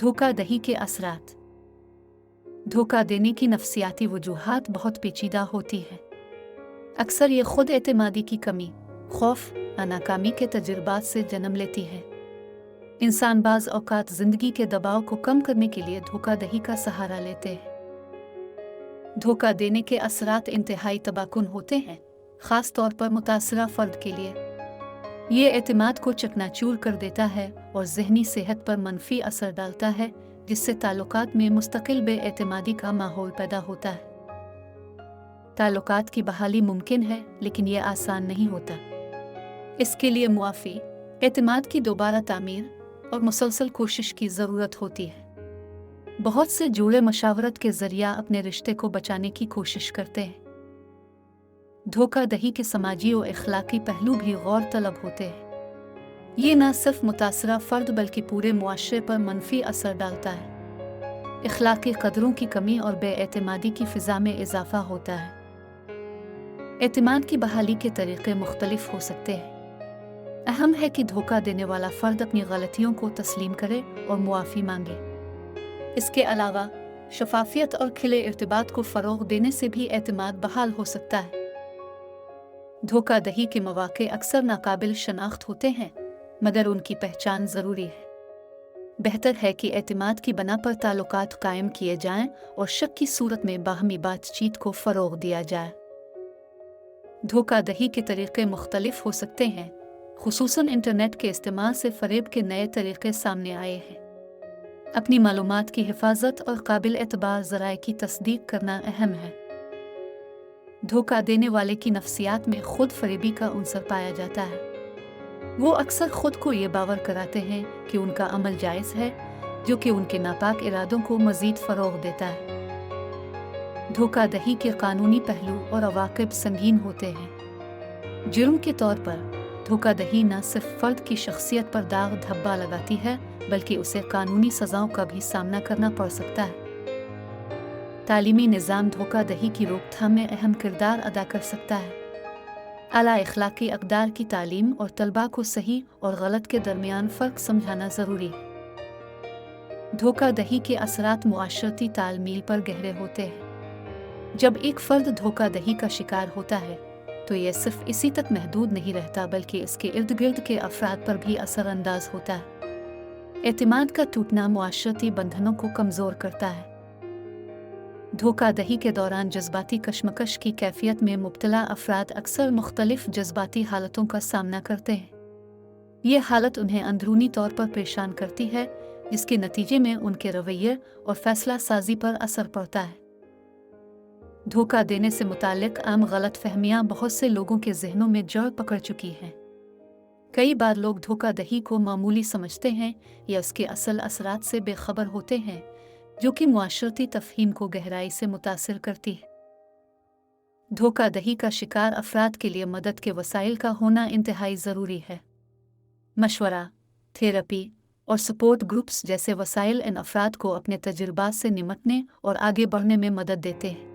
धोखा दही के असरात। धोखा देने की नफ्सियाती वजूहात बहुत पेचीदा होती है। अक्सर ये खुद एतमादी की कमी, खौफ या नाकामी के तजुर्बात से जन्म लेती है। इंसान बाज़ औक़ात ज़िंदगी के दबाव को कम करने के लिए धोखा दही का सहारा लेते हैं। धोखा देने के असरात इंतहाई तबाहकुन होते हैं, ख़ास तौर पर मुतासरा फ़र्द के लिए। ये एतमाद को चकनाचूर कर देता है और ज़हनी सेहत पर मनफी असर डालता है, जिससे ताल्लुकात में मुस्तकिल बेएतमादी का माहौल पैदा होता है। ताल्लुकात की बहाली मुमकिन है, लेकिन ये आसान नहीं होता। इसके लिए मुआफ़ी, एतमाद की दोबारा तामीर और मुसलसल कोशिश की ज़रूरत होती है। बहुत से जोड़े मशावरत के ज़रिया अपने रिश्ते को बचाने की कोशिश करते हैं। धोखा दही के समाजी और इखलाकी पहलू भी गौर तलब होते हैं। ये न सिर्फ मुतासरा फ़र्द बल्कि पूरे मुआशरे पर मनफी असर डालता है। इखलाकी कदरों की कमी और बेएतमादी की फ़िज़ा में इजाफ़ा होता है। एतमाद की बहाली के तरीक़े मुख्तलिफ हो सकते हैं। अहम है कि धोखा देने वाला फ़र्द अपनी गलतियों को तस्लीम करे और मुआफ़ी मांगे। इसके अलावा शफाफियत और खिले इर्तिबात को फ़रोग़ देने से भी एतमाद बहाल हो सकता है। धोखा दही के मौक़े अक्सर नाकाबिल शनाख्त होते हैं, मगर उनकी पहचान ज़रूरी है। बेहतर है कि एतमाद की बना पर ताल्लुकात कायम किए जाएं और शक की सूरत में बाहमी बातचीत को फ़रोग़ दिया जाए। धोखा दही के तरीक़े मुख्तलिफ हो सकते हैं, खुसूसन इंटरनेट के इस्तेमाल से फ़रेब के नए तरीक़े सामने आए हैं। अपनी मालूमात की हिफाजत और काबिल एतबार ज़राए की तस्दीक करना अहम है। धोखा देने वाले की नफ्सियात में खुद फरेबी का उनसर पाया जाता है। वो अक्सर खुद को ये बावर कराते हैं कि उनका अमल जायज़ है, जो कि उनके नापाक इरादों को मज़ीद फ़रोग़ देता है। धोखा दही के कानूनी पहलू और अवाक़िब संगीन होते हैं। जुर्म के तौर पर धोखा दही न सिर्फ फ़र्द की शख्सियत पर दाग धब्बा लगाती है, बल्कि उसे कानूनी सज़ाओं का भी सामना करना पड़ सकता है। तालीमी निज़ाम धोखा दही की रोकथाम में अहम किरदार अदा कर सकता है। आला इखलाकी अक़दार की तालीम और तलबा को सही और गलत के दरमियान फ़र्क समझाना ज़रूरी है। धोखा दही के असरात मुआशरती तालमील पर गहरे होते हैं। जब एक फ़र्द धोखा दही का शिकार होता है, तो यह सिर्फ इसी तक महदूद नहीं रहता, बल्कि इसके इर्द गिर्द के अफराद पर भी असरअंदाज होता है। एतमाद का टूटना मुआशरती बंधनों को कमज़ोर करता है। धोखा दही के दौरान जज्बाती कशमकश की कैफियत में मुब्तला अफराद अक्सर मुख्तलिफ जज्बाती हालतों का सामना करते हैं। ये हालत उन्हें अंदरूनी तौर पर परेशान करती है, जिसके नतीजे में उनके रवैये और फैसला साजी पर असर पड़ता है। धोखा देने से मुताल्लिक़ आम गलत फहमियाँ बहुत से लोगों के जहनों में जड़ पकड़ चुकी हैं। कई बार लोग धोखा दही को मामूली समझते हैं या उसके असल असरात से बेखबर होते हैं, जो कि मुआशरती तफ़हीम को गहराई से मुतासिर करती है। धोखा दही का शिकार अफराद के लिए मदद के वसाइल का होना इंतहाई ज़रूरी है। मशवरा, थेरेपी और सपोर्ट ग्रुप्स जैसे वसाइल इन अफराद को अपने तजुर्बात से निमटने और आगे बढ़ने में मदद देते हैं।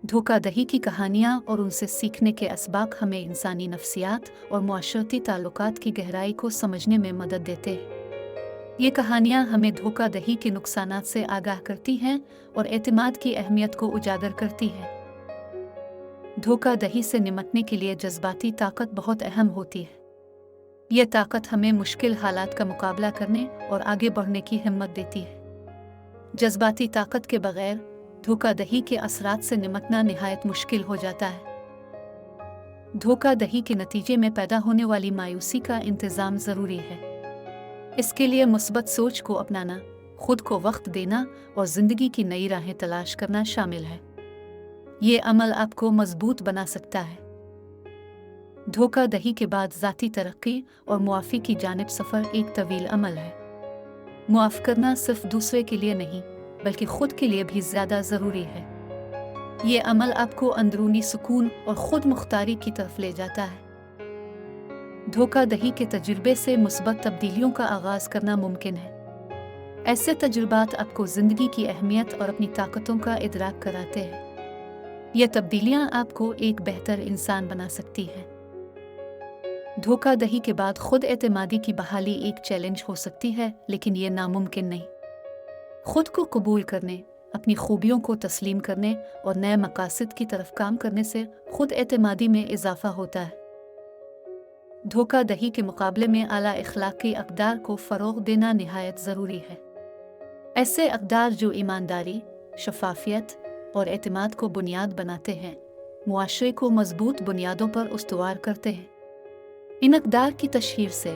धोखा दही की कहानियाँ और उनसे सीखने के असबाक हमें इंसानी नफ्सियात और मुआशरती ताल्लुकात की गहराई को समझने में मदद देते हैं। ये कहानियाँ हमें धोखा दही के नुकसानात से आगाह करती हैं और एतमाद की अहमियत को उजागर करती हैं। धोखा दही से निमटने के लिए जज्बाती ताकत बहुत अहम होती है। यह ताकत हमें मुश्किल हालात का मुकाबला करने और आगे बढ़ने की हिम्मत देती है। जज्बाती ताकत के बगैर धोखा दही के असरात से निमटना निहायत मुश्किल हो जाता है। धोखा दही के नतीजे में पैदा होने वाली मायूसी का इंतज़ाम ज़रूरी है। इसके लिए मुस्बत सोच को अपनाना, खुद को वक्त देना और ज़िंदगी की नई राहें तलाश करना शामिल है। ये अमल आपको मजबूत बना सकता है। धोखा दही के बाद ज़ाती तरक्की और मुआफ़ी की जानिब सफ़र एक तवील अमल है। मुआफ़ करना सिर्फ दूसरे के लिए नहीं, बल्कि खुद के लिए भी ज़्यादा ज़रूरी है। ये अमल आपको अंदरूनी सुकून और ख़ुद मुख्तारी की तरफ ले जाता है। धोखा दही के तजुर्बे से मुस्बत तब्दीलियों का आगाज़ करना मुमकिन है। ऐसे तजुर्बात आपको ज़िंदगी की अहमियत और अपनी ताकतों का इदराक कराते हैं। ये तब्दीलियाँ आपको एक बेहतर इंसान बना सकती हैं। धोखा दही के बाद खुद एतमादी की बहाली एक चैलेंज हो सकती है, लेकिन ये नामुमकिन नहीं। खुद को कबूल करने, अपनी खूबियों को तस्लीम करने और नए मकासद की तरफ काम करने से खुद एतमादी में इजाफा होता है। धोखा दही के मुकाबले में आला इखलाकी अक़दार को फ़रोग़ देना निहायत ज़रूरी है। ऐसे अक़दार जो ईमानदारी, शफ़ाफ़ियत और एतमाद को बुनियाद बनाते हैं, मुआशरे को मज़बूत बुनियादों पर उस्तवार करते हैं। इन अक़दार की तशहीर से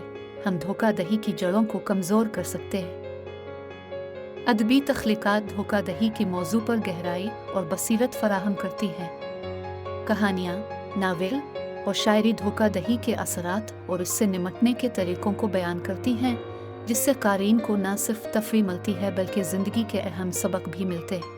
हम धोखा दही की जड़ों को कमज़ोर कर सकते हैं। अदबी तख्लीक़ात धोखा दही के मौजू पर गहराई और बसीरत फ़राहम करती हैं। कहानियाँ, नावल और शायरी धोखा दही के असरात और इससे निमटने के तरीक़ों को बयान करती हैं, जिससे क़ारीन को न सिर्फ़ तफ़रीह मिलती है बल्कि ज़िंदगी के अहम सबक भी मिलते हैं।